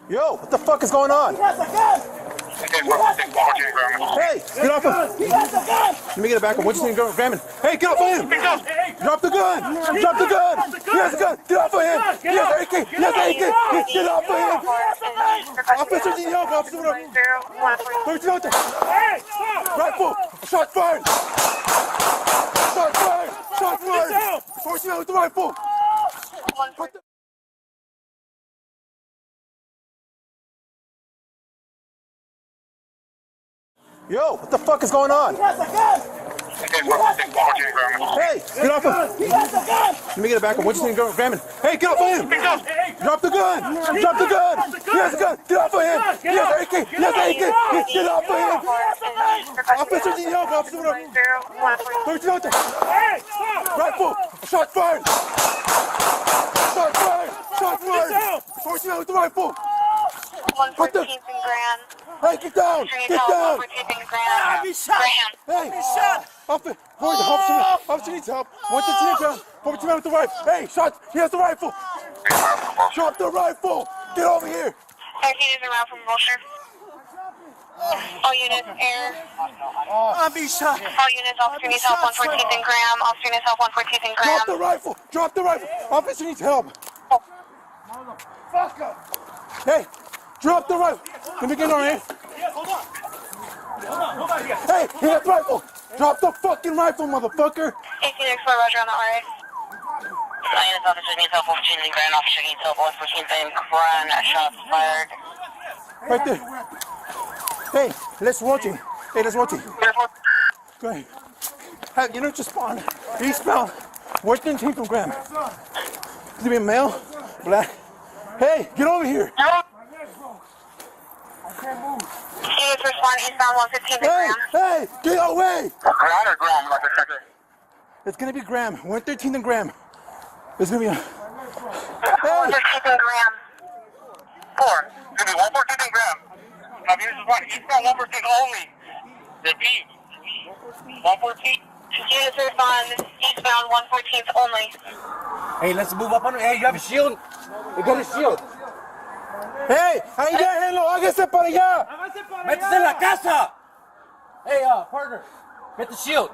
Yo, what the fuck is going on? Hey, get off him! Let me get it back. What you think, Grammon? Hey, get off of him! Drop the gun! Drop the gun! He has a gun! Get off of him! He has an AK! He has an AK! Get off of him! Officer, need help! Officer, what up? Rifle! Shot fired! Shot fired! Shot fired! Force me out with the rifle! What the? Yo, what the fuck is going on? Hey, get off him! Let me get it back. What you think, Grammon? Hey, get off of him! Drop the gun! Drop the gun! He has a gun! Get off of him! He has an AK! He has an AK! Get off of him! Officer, need help! Officer, what up? Rifle! Shot fired! Shot fired! Shot fired! Force me out with the rifle! What the? Hey, get down! Get down! Be shot! Hey! Be shot! Officer needs help. 113 down. 42 with the rifle. Hey, shot! He has the rifle! Drop the rifle! Get over here! 13 is around from Wilshire. All units, air. Be shot! All units, officer needs help. 114th and Graham. Officer needs help. 114th and Graham. Drop the rifle! Drop the rifle! Officer needs help. Motherfucker! Hey! Drop the rifle! Let me get on here. Hey! He has the rifle! Drop the fucking rifle, motherfucker! 18 for Roger on the RA. All units, officer needs help. 114th and Graham. Officer needs help. 114th and Graham. Shots fired. Right there. Hey, let's watch it. Hey, let's watch it. Go ahead. Hey, you know, just spawn. Eastbound. Western team from Graham. Is it be a male? Black? Hey, get over here. Units respond eastbound 115th and Graham. Hey, get away! Graham or Graham? Like a second. It's gonna be Graham. 113th and Graham. It's gonna be a... Hey! 115th and Graham. 4. It's gonna be 114th and Graham. Now, units respond eastbound 114th only. Repeat. 114. Units respond eastbound 114th only. Hey, let's move up on him. Hey, you have a shield? You got a shield. Hey, ahí déjenlo, hágase para allá. Métese en la casa. Hey, partner, get the shield.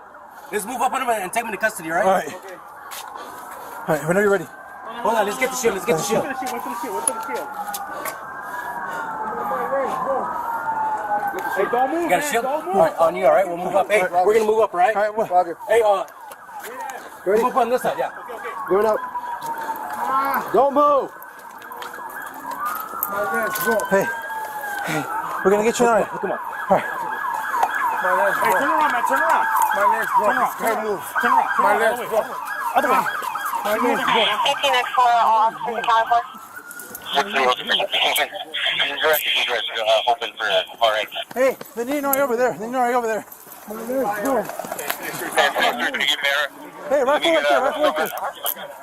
Let's move up on him and take him into custody, all right? All right. All right, whenever you're ready. Hold on, let's get the shield. Let's get the shield. What's the shield? Hey, don't move. You got a shield? All right, on you, all right? We'll move up. Hey, we're gonna move up, all right? All right, Roger. Hey, we'll move on this side, yeah. Going up. Don't move. Hey, we're gonna get you on it. Come on. All right. Hey, turn around, man. Turn around. My legs broke. Can't move. Turn around. My legs broke. Other way. My legs broke. 18x for all officers accounted for. Open for alright. Hey, the Nino over there. The Nino over there. Hey, rifle right there. Rifle right there.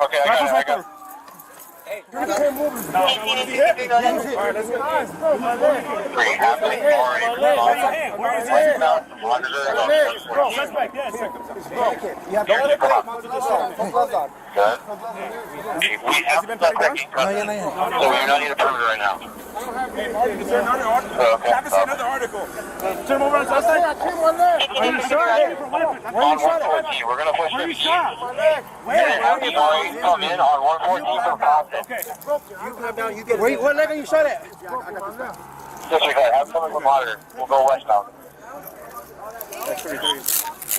Okay, I got it. Hey, Can't move. 18 is 63, go ahead. All right, let's go. My So we don't need a perimeter right now. another article. Turn him over on the other side. Are you sure? On 114, we're gonna push 15. Have you boys come in on 114 for process. wait, what leg are you shot at? Disregard, have someone from monitor. We'll go westbound.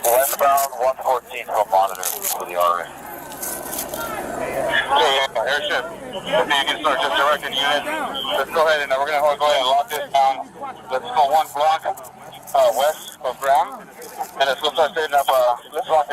Westbound 114 from monitor for the RA. Airship. If you can start just directing units. Let's go ahead and we're going to go ahead and lock this down. Let's go one block west of Graham. And let's go start setting up, let's lock